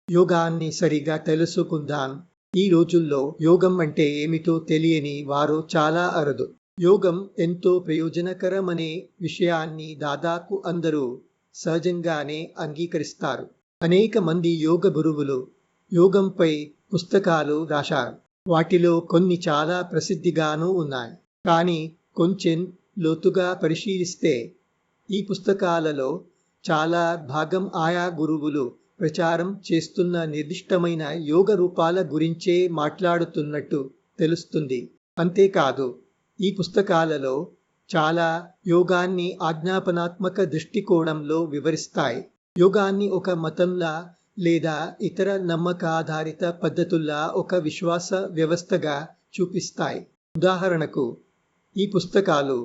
యోగాన్ని సరిగా తెలుసుకుందాం. ఈ రోజుల్లో యోగం అంటే ఏమిటో తెలియని వారు చాలా అరుదు. యోగం ఎంతో ప్రయోజనకరమనే విషయాన్ని దాదాపు అందరూ సహజంగానే అంగీకరిస్తారు. అనేక మంది యోగ గురువులు యోగంపై పుస్తకాలు రాశారు. వాటిలో కొన్ని చాలా ప్రసిద్ధిగానూ ఉన్నాయి. కానీ కొంచెం లోతుగా పరిశీలిస్తే ఈ పుస్తకాలలో చాలా భాగం ఆయా గురువులు ప్రచారం చేస్తున్న నిర్దిష్టమైన యోగ రూపాల గురించే మాట్లాడుతున్నట్టు తెలుస్తుంది. అంతేకాదు, ఈ పుస్తకాలలో చాలా యోగాన్ని ఆజ్ఞాపనాత్మక దృష్టికోణంలో వివరిస్తాయి. యోగాన్ని ఒక మతంలా లేదా ఇతర నమ్మకాధారిత పద్ధతుల్లా ఒక విశ్వాస వ్యవస్థగా చూపిస్తాయి. ఉదాహరణకు, ఈ పుస్తకాలు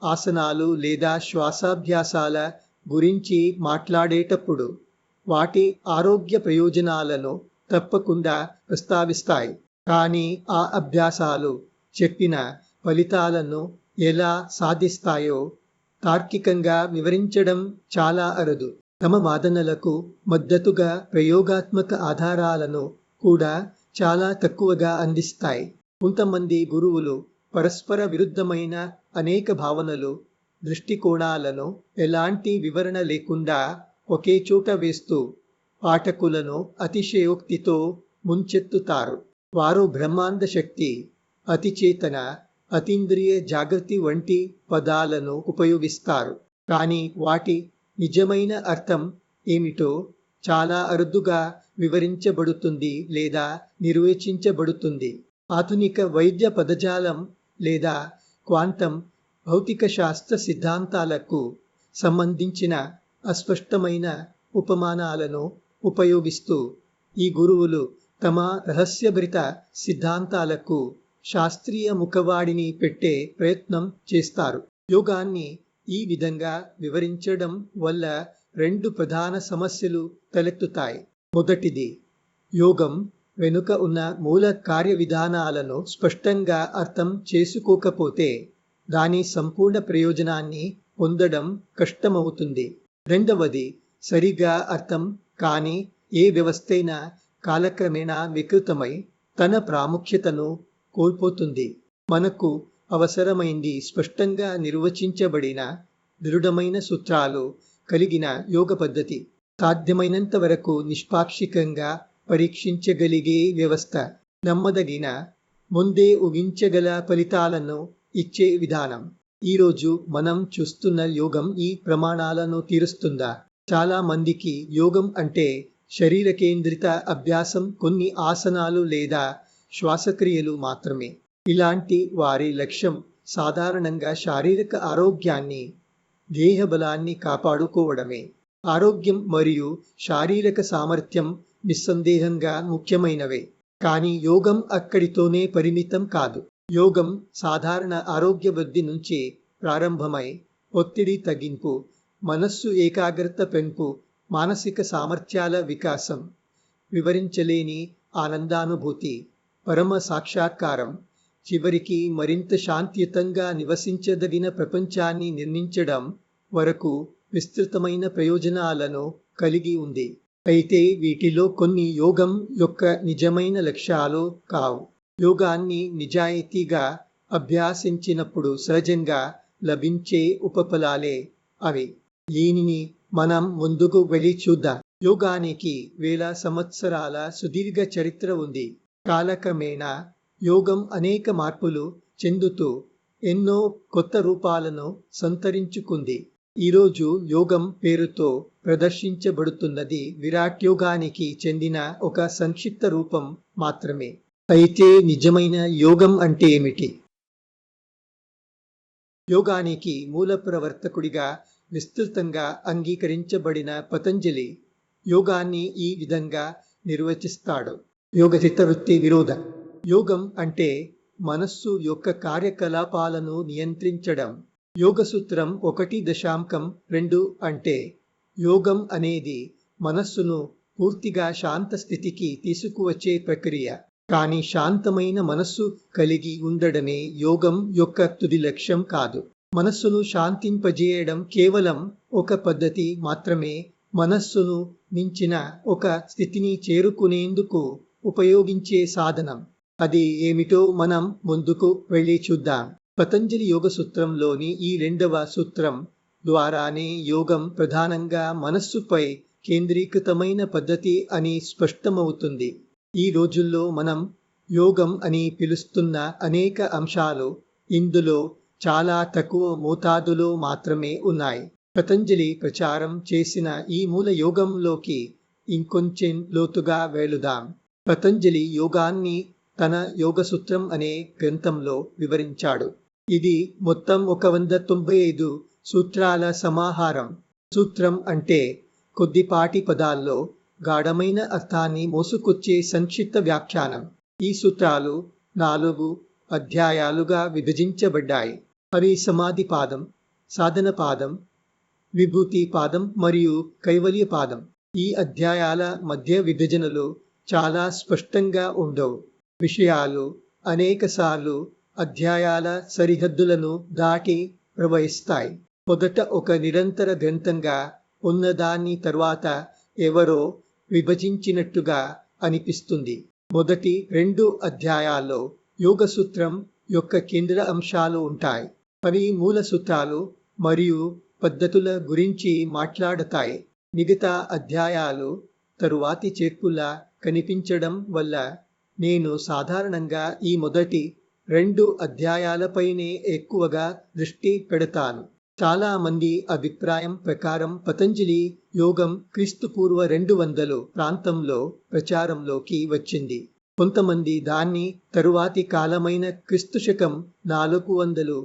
ఆసనాలు లేదా శ్వాసాభ్యాసాల గురించి మాట్లాడేటప్పుడు వాటి ఆరోగ్య ప్రయోజనాలను తప్పకుండా ప్రస్తావిస్తాయి. కానీ ఆ అభ్యాసాలు చెప్పిన ఫలితాలను ఎలా సాధిస్తాయో తార్కికంగా వివరించడం చాలా అరుదు. తమ వాదనలకు మద్దతుగా ప్రయోగాత్మక ఆధారాలను కూడా చాలా తక్కువగా అందిస్తాయి. కొంతమంది గురువులు పరస్పర విరుద్ధమైన అనేక భావనలు, దృష్టికోణాలను ఎలాంటి వివరణ లేకుండా ఒకే చోట వేస్తూ పాఠకులను అతిశయోక్తితో ముంచెత్తుతారు. వారు బ్రహ్మాండ శక్తి, అతిచేతన, అతీంద్రియ జాగృతి వంటి పదాలను ఉపయోగిస్తారు. కానీ వాటి నిజమైన అర్థం ఏమిటో చాలా అరుదుగా వివరించబడుతుంది లేదా నిర్వచించబడుతుంది. ఆధునిక వైద్య పదజాలం లేదా క్వాంటం భౌతిక శాస్త్ర సిద్ధాంతాలకు సంబంధించిన అస్పష్టమైన ఉపమానాలను ఉపయోగిస్తూ ఈ గురువులు తమ రహస్యభరిత సిద్ధాంతాలకు శాస్త్రీయ ముఖవాడిని పెట్టే ప్రయత్నం చేస్తారు. యోగాన్ని ఈ విధంగా వివరించడం వల్ల రెండు ప్రధాన సమస్యలు తలెత్తుతాయి. మొదటిది, యోగం వెనుక ఉన్న మూల కార్యవిధానాలను స్పష్టంగా అర్థం చేసుకోకపోతే దాని సంపూర్ణ ప్రయోజనాన్ని పొందడం కష్టమవుతుంది. రెండవది, సరిగా అర్థం కాని ఏ వ్యవస్థైనా కాలక్రమేణా వికృతమై తన ప్రాముఖ్యతను కోల్పోతుంది. మనకు అవసరమైంది స్పష్టంగా నిర్వచించబడిన దృఢమైన సూత్రాలు కలిగిన యోగ పద్ధతి, సాధ్యమైనంత వరకు నిష్పాక్షికంగా పరీక్షించగలిగే వ్యవస్థ, నమ్మదగిన, ముందే ఊహించగల ఫలితాలను ఇచ్చే విధానం. ఈరోజు మనం చూస్తున్న యోగం ఈ ప్రమాణాలను తీరుస్తుందా? చాలా మందికి యోగం అంటే శరీర కేంద్రిత అభ్యాసం, కొన్ని ఆసనాలు లేదా శ్వాసక్రియలు మాత్రమే. ఇలాంటి వారి లక్ష్యం సాధారణంగా శారీరక ఆరోగ్యాన్ని, దేహబలాన్ని కాపాడుకోవడమే. ఆరోగ్యం మరియు శారీరక సామర్థ్యం నిస్సందేహంగా ముఖ్యమైనవే. కానీ యోగం అక్కడితోనే పరిమితం కాదు. యోగం సాధారణ ఆరోగ్య వృద్ధి నుంచి ప్రారంభమై ఒత్తిడి తగ్గింపు, మనస్సు ఏకాగ్రత పెంపు, మానసిక సామర్థ్యాల వికాసం, వివరించలేని ఆనందానుభూతి, పరమ సాక్షాత్కారం, చివరికి మరింత శాంతియుతంగా నివసించదగిన ప్రపంచాన్ని నిర్మించడం వరకు విస్తృతమైన ప్రయోజనాలను కలిగి ఉంది. అయితే వీటిలో కొన్ని యోగం యొక్క నిజమైన లక్ష్యాలు కావు. యోగాన్ని నిజాయితీగా అభ్యాసించినప్పుడు సహజంగా లభించే ఉపఫలాలే అవి. దీనిని మనం ముందుకు వెళ్ళి చూద్దాం. యోగానికి వేల సంవత్సరాల సుదీర్ఘ చరిత్ర ఉంది. కాలక్రమేణా యోగం అనేక మార్పులు చెందుతూ ఎన్నో కొత్త రూపాలను సంతరించుకుంది. ఈరోజు యోగం పేరుతో ప్రదర్శించబడుతున్నది విరాట్ యోగానికి చెందిన ఒక సంక్షిప్త రూపం మాత్రమే. అయితే నిజమైన యోగం అంటే ఏమిటి? యోగానికి మూల ప్రవర్తకుడిగా విస్తృతంగా అంగీకరించబడిన పతంజలి యోగాన్ని ఈ విధంగా నిర్వచిస్తాడు. యోగ చిత్తవృత్తి విరోధ. యోగం అంటే మనస్సు యొక్క కార్యకలాపాలను నియంత్రించడం. యోగ సూత్రం 1.2 అంటే యోగం అనేది మనస్సును పూర్తిగా శాంత స్థితికి తీసుకువచ్చే ప్రక్రియ. కానీ శాంతమైన మనస్సు కలిగి ఉండడమే యోగం యొక్క తుది లక్ష్యం కాదు. మనస్సును శాంతింపజేయడం కేవలం ఒక పద్ధతి మాత్రమే. మనస్సును మించిన ఒక స్థితిని చేరుకునేందుకు ఉపయోగించే సాధనం. అది ఏమిటో మనం ముందుకు వెళ్ళి చూద్దాం. పతంజలి యోగ సూత్రంలోని ఈ 2వ సూత్రం ద్వారానే యోగం ప్రధానంగా మనస్సుపై కేంద్రీకృతమైన పద్ధతి అని స్పష్టమవుతుంది. ఈ రోజుల్లో మనం యోగం అని పిలుస్తున్న అనేక అంశాలు ఇందులో చాలా తక్కువ మోతాదులో మాత్రమే ఉన్నాయి. పతంజలి ప్రచారం చేసిన ఈ మూల యోగంలోకి ఇంకొంచెం లోతుగా వెళుదాం. పతంజలి యోగాన్ని తన యోగ సూత్రం అనే గ్రంథంలో వివరించాడు. ఇది మొత్తం 195 సూత్రాల సమాహారం. సూత్రం అంటే కొద్దిపాటి పదాల్లో గాఢమైన అర్థాన్ని మోసుకొచ్చే సంక్షిప్త వ్యాఖ్యానం. ఈ సూత్రాలు 4 అధ్యాయాలుగా విభజించబడ్డాయి. అవి సమాధి పాదం, సాధన పాదం, విభూతి పాదం మరియు కైవల్య పాదం. ఈ అధ్యాయాల మధ్య విభజనలు చాలా స్పష్టంగా ఉండవు. విషయాలు అనేకసార్లు అధ్యాయాల సరిహద్దులను దాటి ప్రవహిస్తాయి. మొదట ఒక నిరంతర గ్రంథంగా ఉన్నదాన్ని తర్వాత ఎవరో విభజించినట్టుగా అనిపిస్తుంది. మొదటి 2 అధ్యాయాల్లో యోగ సూత్రం యొక్క కేంద్ర అంశాలు ఉంటాయి. అవి మూల సూత్రాలు మరియు పద్ధతుల గురించి మాట్లాడతాయి. మిగతా అధ్యాయాలు తరువాతి చేర్పులా కనిపించడం వల్ల నేను సాధారణంగా ఈ మొదటి 2 అధ్యాయాలపైనే ఎక్కువగా దృష్టి పెడతాను. చాలా మంది అభిప్రాయం ప్రకారం పతంజలి యోగం క్రీస్తుపూర్వ 200 ప్రాంతంలో ప్రచారంలోకి వచ్చింది. కొంతమంది దాన్ని తరువాతి కాలమైన క్రీస్తు శకం 400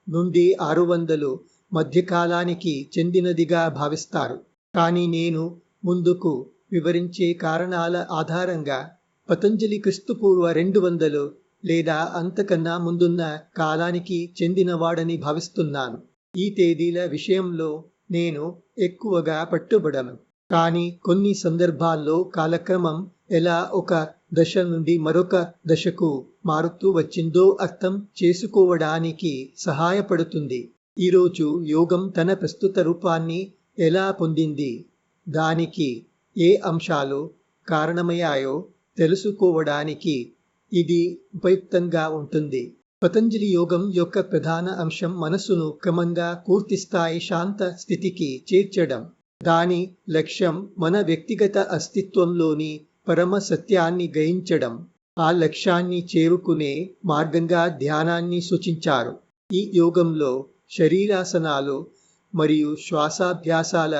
నుండి 600 మధ్యకాలానికి చెందినదిగా భావిస్తారు. కానీ నేను ముందుకు వివరించే కారణాల ఆధారంగా పతంజలి క్రీస్తుపూర్వ 200 లేదా అంతకన్నా ముందున్న కాలానికి చెందినవాడని భావిస్తున్నాను. ఈ తేదీల విషయంలో నేను ఎక్కువగా పట్టుబడను. కానీ కొన్ని సందర్భాల్లో కాలక్రమం ఎలా ఒక దశ నుండి మరొక దశకు మారుతూ వచ్చిందో అర్థం చేసుకోవడానికి సహాయపడుతుంది. ఈరోజు యోగం తన ప్రస్తుత రూపాన్ని ఎలా పొందింది, దానికి ఏ అంశాలు కారణమయ్యాయో తెలుసుకోవడానికి ఇది ఉపయుక్తంగా ఉంటుంది. పతంజలి యోగం యొక్క ప్రధాన అంశం మనస్సును క్రమంగా పూర్తిస్థాయి శాంత స్థితికి చేర్చడం. దాని లక్ష్యం మన వ్యక్తిగత అస్తిత్వంలోని పరమ సత్యాన్ని గ్రహించడం. ఆ లక్ష్యాన్ని చేరుకునే మార్గంగా ధ్యానాన్ని సూచించారు. ఈ యోగంలో శరీరాసనాలు మరియు శ్వాసాభ్యాసాల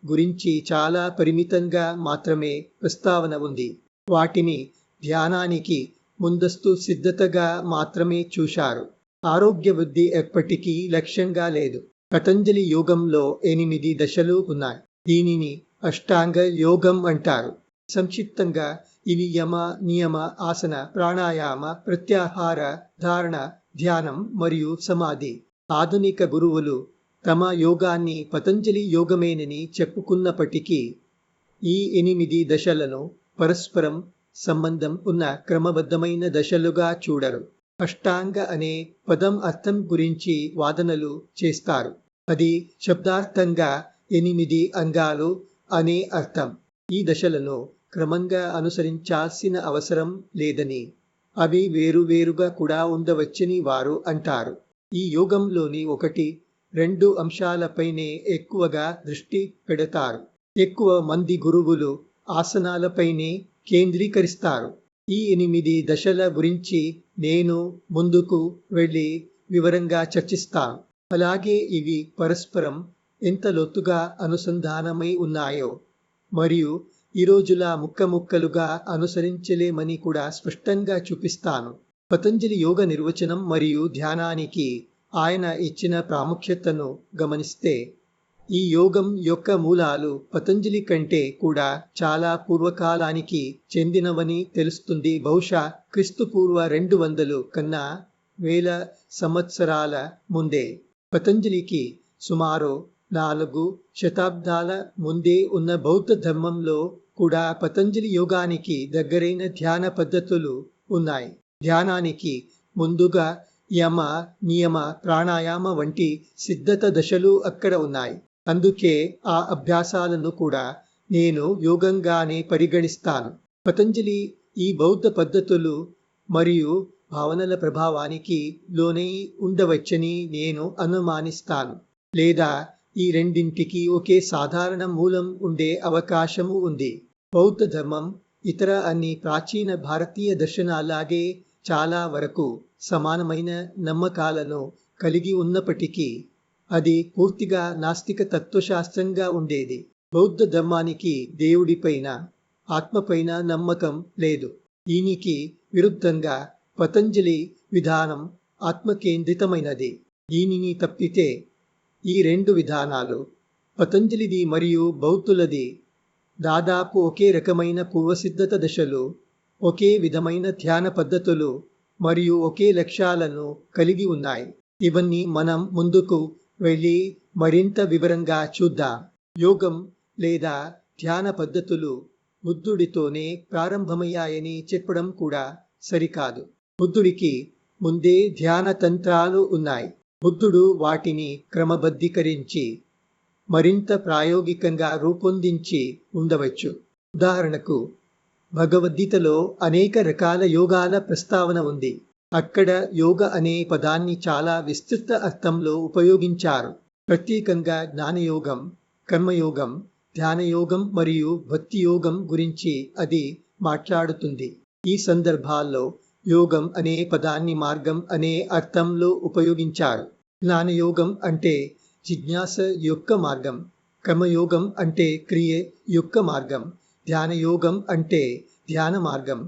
గురించి చాలా పరిమితంగా మాత్రమే ప్రస్తావన ఉంది. వాటిని ధ్యానానికి ముందస్తు సిద్ధతగా మాత్రమే చూశారు. ఆరోగ్య వృద్ధి ఎప్పటికీ లక్ష్యంగా లేదు. పతంజలి యోగంలో 8 దశలు ఉన్నాయి. దీనిని అష్టాంగ యోగం అంటారు. సంక్షిప్తంగా ఇవి యమ, నియమ, ఆసన, ప్రాణాయామ, ప్రత్యాహార, ధారణ, ధ్యానం మరియు సమాధి. ఆధునిక గురువులు తమ యోగాన్ని పతంజలి యోగమేనని చెప్పుకున్నప్పటికీ ఈ 8 దశలను పరస్పరం సంబంధం ఉన్న క్రమబద్ధమైన దశలుగా చూడరు. అష్టాంగ అనే పదం అర్థం గురించి వాదనలు చేస్తారు. అది శబ్దార్థంగా 8 అంగాలు అనే అర్థం. ఈ దశలను క్రమంగా అనుసరించాల్సిన అవసరం లేదని, అవి వేరువేరుగా కూడా ఉండవచ్చని వారు అంటారు. ఈ యోగంలోని 1-2 అంశాలపైనే ఎక్కువగా దృష్టి పెడతారు. ఎక్కువ మంది గురువులు ఆసనాలపైనే కేంద్రీకరిస్తారు. ఈ 8 దశల గురించి నేను ముందుకు వెళ్ళి వివరంగా చర్చిస్తాను. అలాగే ఇవి పరస్పరం ఎంత లోతుగా అనుసంధానమై ఉన్నాయో మరియు ఈ రోజులా ముక్కలుగా అనుసరించలేమని కూడా స్పష్టంగా చూపిస్తాను. పతంజలి యోగ నిర్వచనం మరియు ధ్యానానికి ఆయన ఇచ్చిన ప్రాముఖ్యతను గమనిస్తే ఈ యోగం యొక్క మూలాలు పతంజలి కంటే కూడా చాలా పూర్వకాలానికి చెందినవని తెలుస్తుంది. బహుశా క్రీస్తుపూర్వ 200 కన్నా 1000 సంవత్సరాల ముందే. పతంజలికి సుమారు 4 శతాబ్దాల ముందే ఉన్న బౌద్ధ ధర్మంలో కూడా పతంజలి యోగానికి దగ్గరైన ధ్యాన పద్ధతులు ఉన్నాయి. ధ్యానానికి ముందుగా యమ, నియమ, ప్రాణాయామ వంటి సిద్ధత దశలు అక్కడ ఉన్నాయి. అందుకే ఆ అభ్యాసాలను కూడా నేను యోగంగానే పరిగణిస్తాను. పతంజలి ఈ బౌద్ధ పద్ధతులు మరియు భావనల ప్రభావానికి లోనై ఉండవచ్చని నేను అనుమానిస్తాను. లేదా ఈ రెండింటికి ఒకే సాధారణ మూలం ఉండే అవకాశము ఉంది. బౌద్ధ ధర్మం ఇతర అన్ని ప్రాచీన భారతీయ దర్శనాలాగే చాలా వరకు సమానమైన నమ్మకాలను కలిగి ఉన్నప్పటికీ అది పూర్తిగా నాస్తిక తత్వశాస్త్రంగా ఉండేది. బౌద్ధ ధర్మానికి దేవుడిపైన, ఆత్మపైన నమ్మకం లేదు. దీనికి విరుద్ధంగా పతంజలి విధానం ఆత్మకేంద్రితమైనది. దీనిని తప్పితే ఈ రెండు విధానాలు, పతంజలిది మరియు బౌద్ధులది, దాదాపు ఒకే రకమైన పూర్వసిద్ధత దశలు, ఒకే విధమైన ధ్యాన పద్ధతులు మరియు ఒకే లక్ష్యాలను కలిగి ఉన్నాయి. ఇవన్నీ మనం ముందుకు వెళ్ళి మరింత వివరంగా చూద్దాం. యోగం లేదా ధ్యాన పద్ధతులు బుద్ధుడితోనే ప్రారంభమయ్యాయని చెప్పడం కూడా సరికాదు. బుద్ధుడికి ముందే ధ్యాన తంత్రాలు ఉన్నాయి. బుద్ధుడు వాటిని క్రమబద్ధీకరించి మరింత ప్రాయోగికంగా రూపొందించి ఉండవచ్చు. ఉదాహరణకు భగవద్గీతలో అనేక రకాల యోగాల ప్రస్తావన ఉంది. అక్కడ యోగ అనే పదాన్ని చాలా విస్తృత అర్థంలో ఉపయోగించారు. ప్రత్యేకంగా జ్ఞానయోగం, కర్మయోగం, ధ్యానయోగం మరియు భక్తి యోగం గురించి అది మాట్లాడుతుంది. ఈ సందర్భాల్లో యోగం అనే పదాన్ని మార్గం అనే అర్థంలో ఉపయోగించారు. జ్ఞానయోగం అంటే జిజ్ఞాస యొక్క మార్గం, కర్మయోగం అంటే క్రియ యొక్క మార్గం, ధ్యానయోగం అంటే ధ్యాన మార్గం,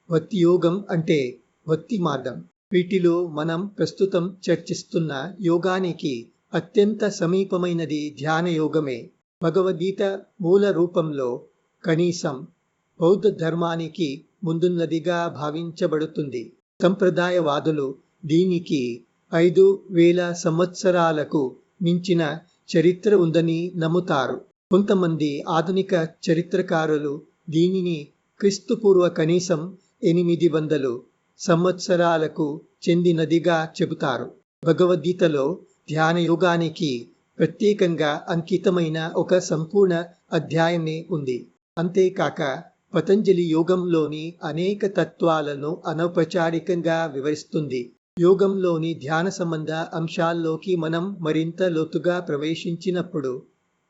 భక్తి యోగం అంటే భక్తి మార్గం. వీటిలో మనం ప్రస్తుతం చర్చిస్తున్న యోగానికి అత్యంత సమీపమైనది ధ్యాన యోగమే. భగవద్గీత మూల రూపంలో కనీసం బౌద్ధ ధర్మానికి ముందున్నదిగా భావించబడుతుంది. సంప్రదాయవాదులు దీనికి 5000 సంవత్సరాలకు మించిన చరిత్ర ఉందని నమ్ముతారు. కొంతమంది ఆధునిక చరిత్రకారులు దీనిని క్రీస్తుపూర్వ కనీసం 800 సంవత్సరాలకు చెందినదిగా చెబుతారు. భగవద్గీతలో ధ్యాన యోగానికి ప్రత్యేకంగా అంకితమైన ఒక సంపూర్ణ అధ్యాయమే ఉంది. అంతేకాక పతంజలి యోగంలోని అనేక తత్వాలను అనౌపచారికంగా వివరిస్తుంది. యోగంలోని ధ్యాన సంబంధ అంశాల్లోకి మనం మరింత లోతుగా ప్రవేశించినప్పుడు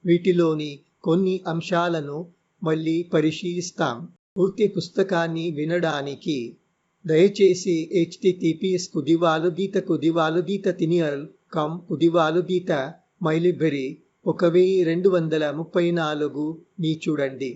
వీటిలోని కొన్ని అంశాలను మళ్ళీ పరిశీలిస్తాం. పూర్తి పుస్తకాన్ని వినడానికి దయచేసి https://kudivalugita.com/kudivalugita/mylibrary 1234 ని చూడండి.